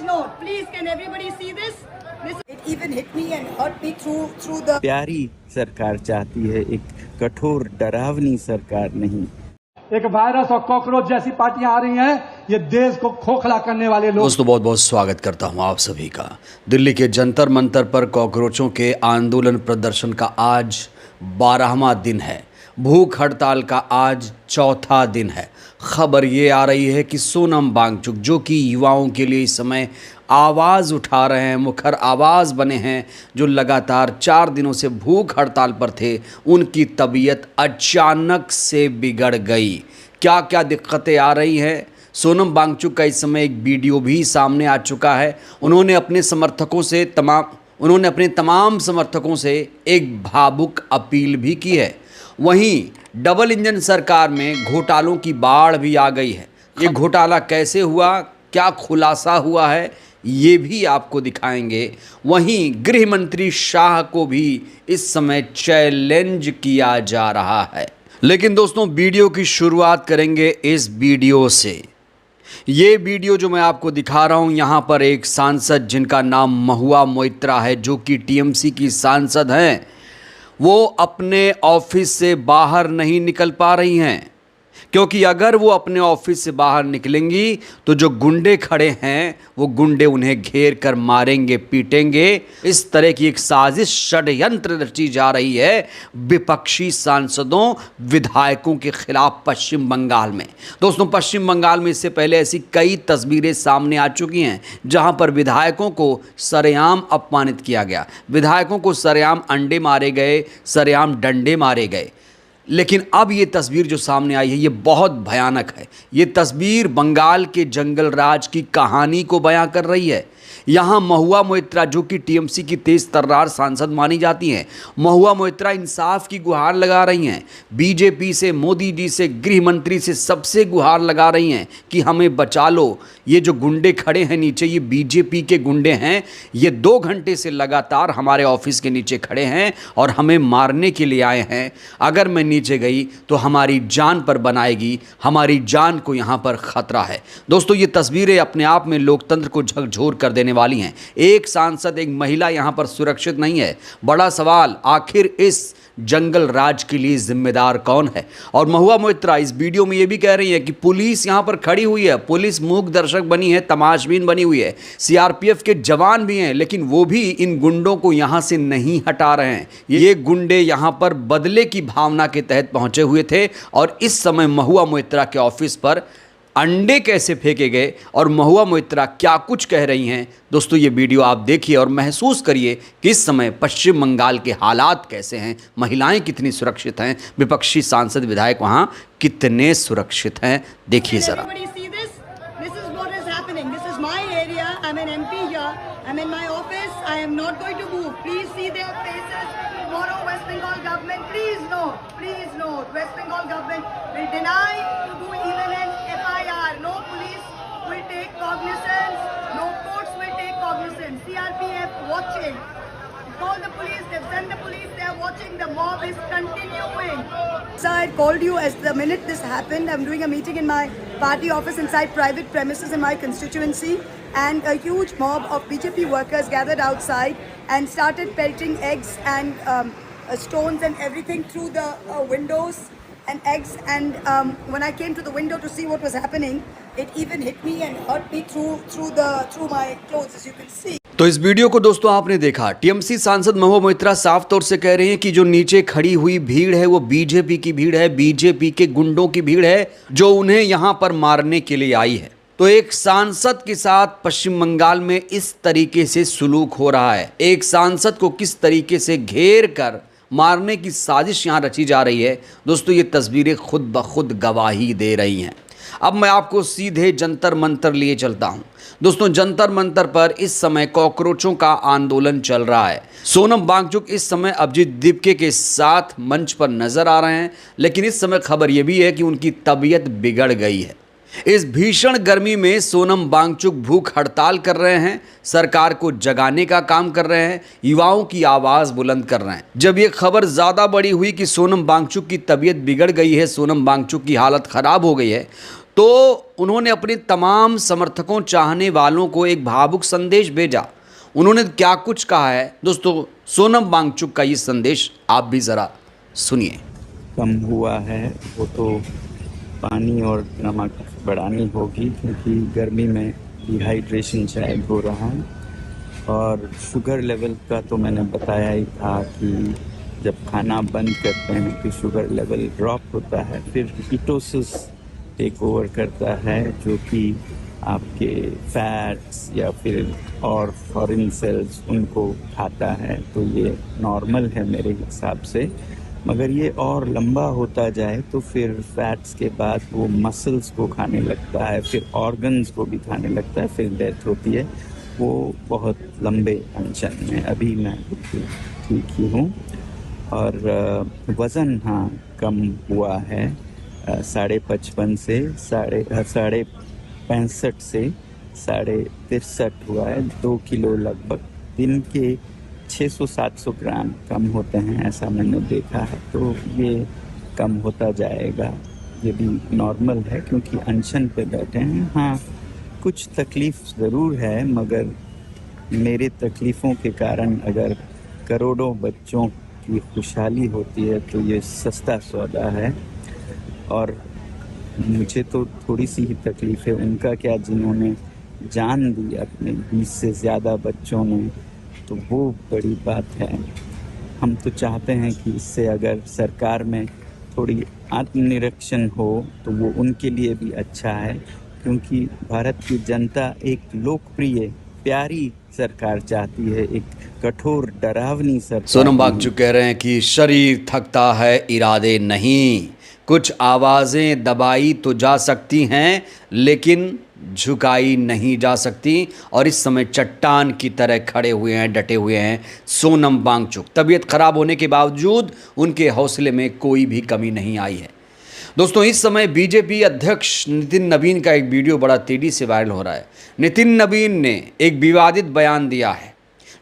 please note. Please, can everybody see this? It even hit me and hurt me through the. प्यारी सरकार चाहती है, एक कठोर डरावनी सरकार नहीं। एक वायरस और कॉकरोच जैसी पार्टियां आ रही हैं, ये देश को खोखला करने वाले लोग। दोस्तों बहुत बहुत स्वागत करता हूं आप सभी का। दिल्ली के जंतर मंतर पर कॉकरोचों के आंदोलन प्रदर्शन का आज 12वां दिन है। भूख हड़ताल का आज चौथा दिन है। खबर ये आ रही है कि सोनम वांगचुक, जो कि युवाओं के लिए इस समय आवाज़ उठा रहे हैं, मुखर आवाज़ बने हैं, जो लगातार 4 दिनों से भूख हड़ताल पर थे, उनकी तबीयत अचानक से बिगड़ गई। क्या क्या दिक्कतें आ रही हैं? सोनम वांगचुक का इस समय एक वीडियो भी सामने आ चुका है। उन्होंने अपने तमाम समर्थकों से एक भावुक अपील भी की है। वहीं डबल इंजन सरकार में घोटालों की बाढ़ भी आ गई है। ये घोटाला कैसे हुआ, क्या खुलासा हुआ है, ये भी आपको दिखाएंगे। वहीं गृह मंत्री शाह को भी इस समय चैलेंज किया जा रहा है। लेकिन दोस्तों वीडियो की शुरुआत करेंगे इस वीडियो से। ये वीडियो जो मैं आपको दिखा रहा हूँ, यहाँ पर एक सांसद जिनका नाम महुआ मोइत्रा है, जो कि टीएमसी की सांसद हैं, वो अपने ऑफिस से बाहर नहीं निकल पा रही हैं, क्योंकि अगर वो अपने ऑफिस से बाहर निकलेंगी तो जो गुंडे खड़े हैं वो गुंडे उन्हें घेर कर मारेंगे, पीटेंगे। इस तरह की एक साजिश, षड्यंत्र रची जा रही है विपक्षी सांसदों, विधायकों के खिलाफ पश्चिम बंगाल में। दोस्तों पश्चिम बंगाल में इससे पहले ऐसी कई तस्वीरें सामने आ चुकी हैं जहां पर विधायकों को सरेआम अपमानित किया गया, विधायकों को सरेआम अंडे मारे गए, सरेआम डंडे मारे गए। लेकिन अब ये तस्वीर जो सामने आई है ये बहुत भयानक है। ये तस्वीर बंगाल के जंगल राज की कहानी को बयां कर रही है। यहाँ महुआ मोइत्रा, जो कि टीएमसी की तेज तर्रार सांसद मानी जाती हैं, महुआ मोइत्रा इंसाफ की गुहार लगा रही हैं। बीजेपी से, मोदी जी से, गृह मंत्री से, सबसे गुहार लगा रही हैं कि हमें बचा लो। ये जो गुंडे खड़े हैं नीचे, ये बीजेपी के गुंडे हैं। ये 2 घंटे से लगातार हमारे ऑफिस के नीचे खड़े हैं और हमें मारने के लिए आए हैं। अगर मैं नीचे गई तो हमारी जान पर बनाएगी, हमारी जान को यहाँ पर खतरा है। दोस्तों ये तस्वीरें अपने आप में लोकतंत्र को झकझोर कर देने वाली हैं। एक सांसद, एक महिला यहाँ पर सुरक्षित नहीं है। बड़ा सवाल, आखिर इस जंगल राज के लिए जिम्मेदार कौन है? और महुआ मोइत्रा इस वीडियो में ये भी कह रही है कि पुलिस यहाँ पर खड़ी हुई है, पुलिस मूक दर्शक बनी है, तमाशबीन बनी हुई है, सीआरपीएफ के जवान भी हैं, लेकिन वो भी इन गुंडों को यहाँ से नहीं हटा रहे हैं। ये गुंडे यहाँ पर बदले की भावना के तहत पहुंचे हुए थे और इस समय महुआ मोइत्रा के ऑफिस पर अंडे कैसे फेंके गए और महुआ मोइत्रा क्या कुछ कह रही हैं। दोस्तों ये वीडियो आप देखिए और महसूस करिए कि इस समय पश्चिम बंगाल के हालात कैसे हैं, महिलाएं कितनी सुरक्षित हैं, विपक्षी सांसद विधायक वहां कितने सुरक्षित हैं। देखिए जरा। West Bengal government will deny to do even an FIR. No police will take cognizance. No courts will take cognizance. CRPF watching. Call the police. They've sent the police. They are watching. The mob is continuing. Sir, I called you as the minute this happened. I'm doing a meeting in my party office inside private premises in my constituency, and a huge mob of BJP workers gathered outside and started pelting eggs and stones and everything through the windows and eggs, and when I came to the window to see what was happening, it even hit me and hurt me through my clothes, as you can see. तो इस video को दोस्तों आपने देखा। TMC सांसद महुआ मोइत्रा साफ तौर से कह रहे हैं कि जो नीचे खड़ी हुई भीड़ है वो बीजेपी की भीड़ है, बीजेपी के गुंडों की भीड़ है जो उन्हें यहाँ पर मारने के लिए आई है। तो एक सांसद के साथ पश्चिम बंगाल में इस तरीके से सुलूक हो रहा है, एक सांसद को किस तरीके से घेर कर मारने की साजिश यहाँ रची जा रही है। दोस्तों ये तस्वीरें खुद ब खुद गवाही दे रही हैं। अब मैं आपको सीधे जंतर मंतर लिए चलता हूँ। दोस्तों जंतर मंतर पर इस समय कॉकरोचों का आंदोलन चल रहा है। सोनम वांगचुक इस समय अभिजीत दीपके के साथ मंच पर नजर आ रहे हैं, लेकिन इस समय खबर यह भी है कि उनकी तबीयत बिगड़ गई है। इस भीषण गर्मी में सोनम वांगचुक भूख हड़ताल कर रहे हैं, सरकार को जगाने का काम कर रहे हैं, युवाओं की आवाज़ बुलंद कर रहे हैं। जब ये खबर ज़्यादा बड़ी हुई कि सोनम वांगचुक की तबीयत बिगड़ गई है, सोनम वांगचुक की हालत ख़राब हो गई है, तो उन्होंने अपने तमाम समर्थकों चाहने वालों को एक भावुक संदेश भेजा। उन्होंने क्या कुछ कहा है दोस्तों, सोनम वांगचुक का ये संदेश आप भी ज़रा सुनिए। कम हुआ है वो तो पानी और नमक बढ़ानी होगी, क्योंकि गर्मी में डिहाइड्रेशन शायद हो रहा है। और शुगर लेवल का तो मैंने बताया ही था कि जब खाना बंद करते हैं तो शुगर लेवल ड्रॉप होता है, फिर कीटोसिस टेक ओवर करता है, जो कि आपके फैट्स या फिर और फॉरेन सेल्स उनको खाता है। तो ये नॉर्मल है मेरे हिसाब से, मगर ये और लंबा होता जाए तो फिर फैट्स के बाद वो मसल्स को खाने लगता है, फिर ऑर्गन्स को भी खाने लगता है, फिर डेथ होती है। वो बहुत लंबे अनशन में, अभी मैं बिल्कुल ठीक ही हूँ। और वज़न हाँ कम हुआ है, 55.5 से 65.5 से 63.5 हुआ है। 2 किलो लगभग दिन के 600-700 ग्राम कम होते हैं, ऐसा मैंने देखा है। तो ये कम होता जाएगा, ये भी नॉर्मल है क्योंकि अनशन पे बैठे हैं। हाँ कुछ तकलीफ़ ज़रूर है, मगर मेरे तकलीफ़ों के कारण अगर करोड़ों बच्चों की खुशहाली होती है तो ये सस्ता सौदा है। और मुझे तो थोड़ी सी ही तकलीफ़ है, उनका क्या जिन्होंने जान दी अपने 20 से ज़्यादा बच्चों ने, तो वो बड़ी बात है। हम तो चाहते हैं कि इससे अगर सरकार में थोड़ी आत्मनिरीक्षण हो तो वो उनके लिए भी अच्छा है, क्योंकि भारत की जनता एक लोकप्रिय प्यारी सरकार चाहती है, एक कठोर डरावनी सरकार। सोनम वांगचुक कह रहे हैं कि शरीर थकता है, इरादे नहीं। कुछ आवाज़ें दबाई तो जा सकती हैं, लेकिन झुकाई नहीं जा सकती। और इस समय चट्टान की तरह खड़े हुए हैं, डटे हुए हैं सोनम वांगचुक। तबीयत खराब होने के बावजूद उनके हौसले में कोई भी कमी नहीं आई है। दोस्तों इस समय बीजेपी अध्यक्ष नितिन नवीन का एक वीडियो बड़ा तेजी से वायरल हो रहा है। नितिन नवीन ने एक विवादित बयान दिया है।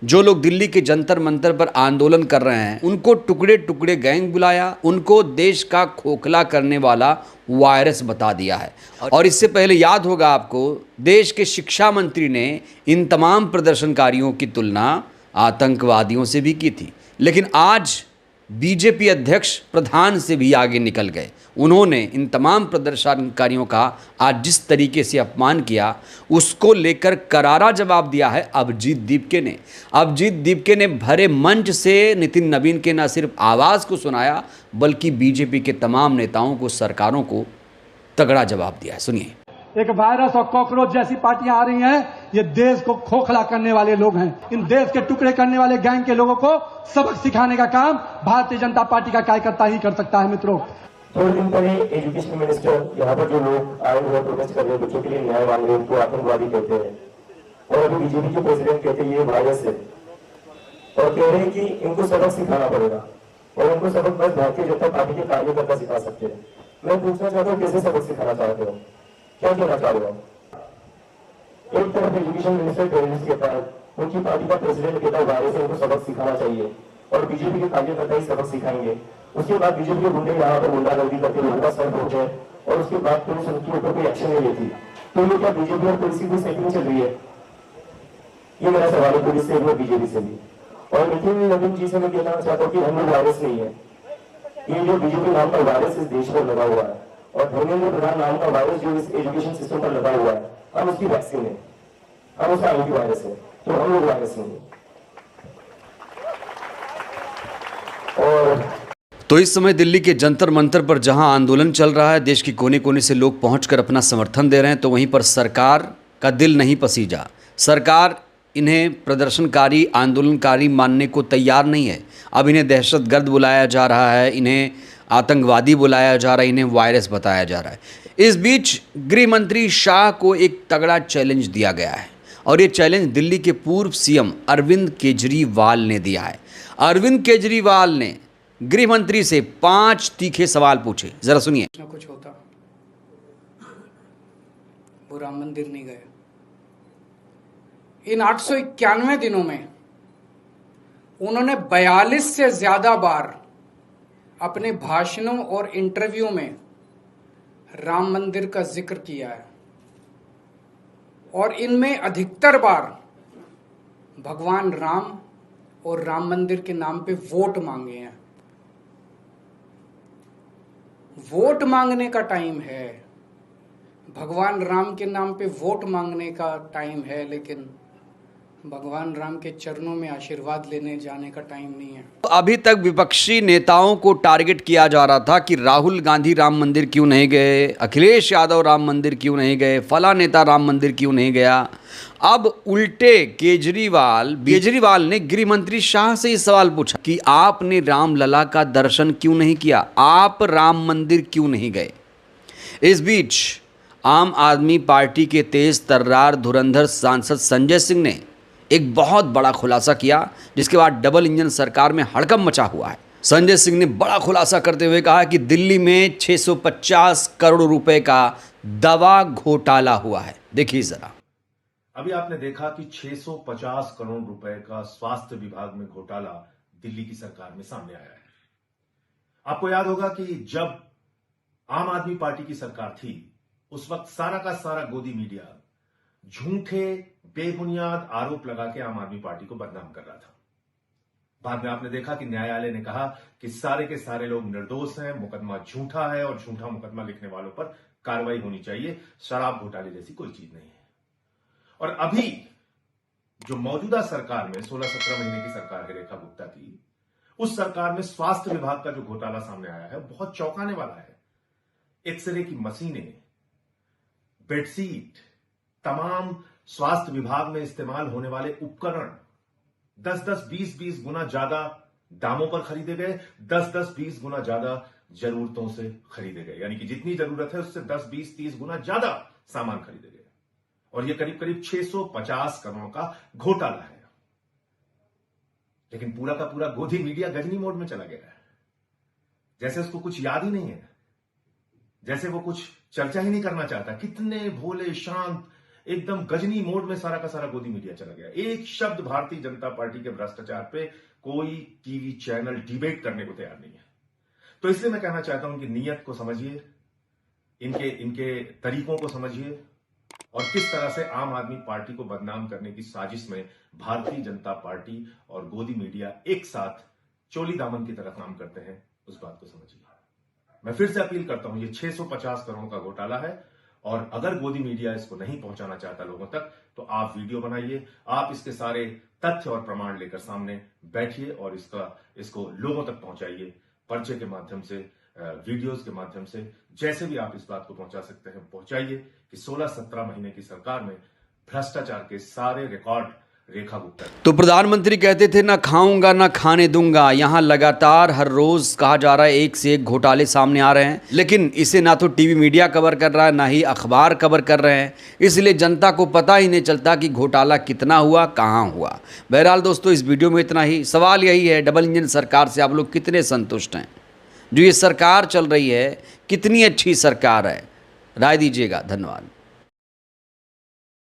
जो लोग दिल्ली के जंतर मंतर पर आंदोलन कर रहे हैं उनको टुकड़े टुकड़े गैंग बुलाया, उनको देश का खोखला करने वाला वायरस बता दिया है। और इससे पहले याद होगा आपको, देश के शिक्षा मंत्री ने इन तमाम प्रदर्शनकारियों की तुलना आतंकवादियों से भी की थी। लेकिन आज बीजेपी अध्यक्ष प्रधान से भी आगे निकल गए। उन्होंने इन तमाम प्रदर्शनकारियों का आज जिस तरीके से अपमान किया, उसको लेकर करारा जवाब दिया है अभिजीत दीपके ने। अभिजीत दीपके ने भरे मंच से नितिन नवीन के न सिर्फ आवाज़ को सुनाया, बल्कि बीजेपी के तमाम नेताओं को, सरकारों को तगड़ा जवाब दिया है। सुनिए। एक वायरस और कॉकरोच जैसी पार्टियां आ रही हैं, ये देश को खोखला करने वाले लोग हैं। इन देश के टुकड़े करने वाले गैंग के लोगों को सबक सिखाने का काम भारतीय जनता पार्टी का कार्यकर्ता ही कर सकता है। मित्रों, थोड़े दिन पहले एजुकेशन मिनिस्टर यहाँ पर जो लोग आए हुए प्रोटेस्ट कर रहे हैं, बच्चों के लिए न्याय मांग रहे हैं, उनको आतंकवादी कहते हैं। और अभी बीजेपी के प्रेसिडेंट कहते हैं ये वायरस है, और कह रहे हैं कि इनको सबक सिखाना पड़ेगा, और उनको सबक बस भारतीय जनता पार्टी के कार्यकर्ता सिखा सकते हैं। मैं पूछना चाहता हूँ, कैसे सबक सिखाना चाहते हो, क्या कहना चाह रहे हो? एक तरफ एजुकेशन मिनिस्टर टेररिस्ट कहता है, उनकी पार्टी का प्रेसिडेंट कहता है वायरस है, उनको सबक सिखाना चाहिए, और बीजेपी के कार्यकर्ता ही सबक सिखाएंगे। उसके बाद बीजेपी के गुंडे यहाँ पर गुंडागर्दी करके लोगों का सर फोड़ते हैं, और उसके बाद पुलिस उनके ऊपर कोई एक्शन नहीं लेती। तो ये क्या बीजेपी और पुलिस की कोई सेटिंग चल रही है? ये मेरा सवाल है पुलिस से भी और बीजेपी से भी। और नितिन नवीन जी से मैं कहना चाहता हूँ कि हम लोग वायरस नहीं है। ये जो बीजेपी नाम का वायरस इस देश पर लगा हुआ है, और धर्मेंद्र प्रधान नाम का वायरस जो इस एजुकेशन सिस्टम पर लगा हुआ है, हम उसकी वैक्सीन है, हम उसका एंटीवायरस है, तो हम लोग वायरस नहीं है। और तो इस समय दिल्ली के जंतर मंतर पर जहां आंदोलन चल रहा है, देश के कोने कोने से लोग पहुंचकर अपना समर्थन दे रहे हैं, तो वहीं पर सरकार का दिल नहीं पसीजा। सरकार इन्हें प्रदर्शनकारी, आंदोलनकारी मानने को तैयार नहीं है। अब इन्हें दहशतगर्द बुलाया जा रहा है, इन्हें आतंकवादी बुलाया जा रहा है, इन्हें वायरस बताया जा रहा है। इस बीच गृह मंत्री शाह को एक तगड़ा चैलेंज दिया गया है, और ये चैलेंज दिल्ली के पूर्व सीएम अरविंद केजरीवाल ने दिया है। अरविंद केजरीवाल ने गृह मंत्री से 5 तीखे सवाल पूछे, जरा सुनिए। कुछ ना कुछ होता, वो राम मंदिर नहीं गए। इन 891 दिनों में उन्होंने 42 से ज्यादा बार अपने भाषणों और इंटरव्यू में राम मंदिर का जिक्र किया है और इनमें अधिकतर बार भगवान राम और राम मंदिर के नाम पे वोट मांगे हैं। वोट मांगने का टाइम है, भगवान राम के नाम पे वोट मांगने का टाइम है, लेकिन भगवान राम के चरणों में आशीर्वाद लेने जाने का टाइम नहीं है। अभी तक विपक्षी नेताओं को टारगेट किया जा रहा था कि राहुल गांधी राम मंदिर क्यों नहीं गए, अखिलेश यादव राम मंदिर क्यों नहीं गए, फला नेता राम मंदिर क्यों नहीं गया। अब उल्टे केजरीवाल ने गृह मंत्री शाह से इस सवाल पूछा कि आपने रामलला का दर्शन क्यों नहीं किया, आप राम मंदिर क्यों नहीं गए। इस बीच आम आदमी पार्टी के तेज तर्रार धुरंधर सांसद संजय सिंह ने एक बहुत बड़ा खुलासा किया, जिसके बाद डबल इंजन सरकार में हड़कंप मचा हुआ है। संजय सिंह ने बड़ा खुलासा करते हुए कहा कि दिल्ली में 650 करोड़ रुपए का दवा घोटाला हुआ है। देखिए जरा। अभी आपने देखा कि 650 करोड़ रुपए का स्वास्थ्य विभाग में घोटाला दिल्ली की सरकार में सामने आया है। आपको याद होगा कि जब आम आदमी पार्टी की सरकार थी, उस वक्त सारा का सारा गोदी मीडिया झूठे बेबुनियाद आरोप लगा के आम आदमी पार्टी को बदनाम कर रहा था। बाद में आपने देखा कि न्यायालय ने कहा कि सारे के सारे लोग निर्दोष हैं, मुकदमा झूठा है और झूठा मुकदमा लिखने वालों पर कार्रवाई होनी चाहिए, शराब घोटाले जैसी कोई चीज नहीं है। और अभी जो मौजूदा सरकार में 16-17 महीने की सरकार है रेखा गुप्ता की, उस सरकार में स्वास्थ्य विभाग का जो घोटाला सामने आया है बहुत चौंकाने वाला है। एक्सरे की मशीनें, बेडशीट, तमाम स्वास्थ्य विभाग में इस्तेमाल होने वाले उपकरण 10-10, 20-20 गुना ज्यादा दामों पर खरीदे गए, 10-10, 20 गुना ज्यादा जरूरतों से खरीदे गए। यानी कि जितनी जरूरत है उससे 10, 20, 30 गुना ज्यादा सामान खरीदे गए। और यह करीब करीब 650 करोड़ का घोटाला है। लेकिन पूरा का पूरा गोदी मीडिया गजनी मोड में चला गया है, जैसे उसको कुछ याद ही नहीं है, जैसे वो कुछ चर्चा ही नहीं करना चाहता। कितने भोले शांत एकदम गजनी मोड में सारा का सारा गोदी मीडिया चला गया। एक शब्द भारतीय जनता पार्टी के भ्रष्टाचार पे कोई टीवी चैनल डिबेट करने को तैयार नहीं है। तो इसलिए मैं कहना चाहता हूं, इनकी नीयत को समझिए, इनके तरीकों को समझिए और किस तरह से आम आदमी पार्टी को बदनाम करने की साजिश में भारतीय जनता पार्टी और गोदी मीडिया एक साथ चोली दामन की तरह काम करते हैं, उस बात को समझिए। मैं फिर से अपील करता हूं, ये 650 करोड़ का घोटाला है और अगर गोदी मीडिया इसको नहीं पहुंचाना चाहता लोगों तक, तो आप वीडियो बनाइए, आप इसके सारे तथ्य और प्रमाण लेकर सामने बैठिए और इसको लोगों तक पहुंचाइए, पर्चे के माध्यम से, वीडियोस के माध्यम से, जैसे भी आप इस बात को पहुंचा सकते हैं पहुंचाइए कि 16-17 महीने की सरकार में भ्रष्टाचार के सारे रिकॉर्ड रेखा गुप्ता। तो प्रधानमंत्री कहते थे ना खाऊंगा ना खाने दूंगा, यहां लगातार हर रोज कहा जा रहा है एक से एक घोटाले सामने आ रहे हैं, लेकिन इसे ना तो टीवी मीडिया कवर कर रहा है ना ही अखबार कवर कर रहे हैं, इसलिए जनता को पता ही नहीं चलता कि घोटाला कितना हुआ, कहां हुआ। बहरहाल दोस्तों, इस वीडियो में इतना ही। सवाल यही है, डबल इंजन सरकार से आप लोग कितने संतुष्ट हैं? जो ये सरकार चल रही है कितनी अच्छी सरकार है? राय दीजिएगा। धन्यवाद।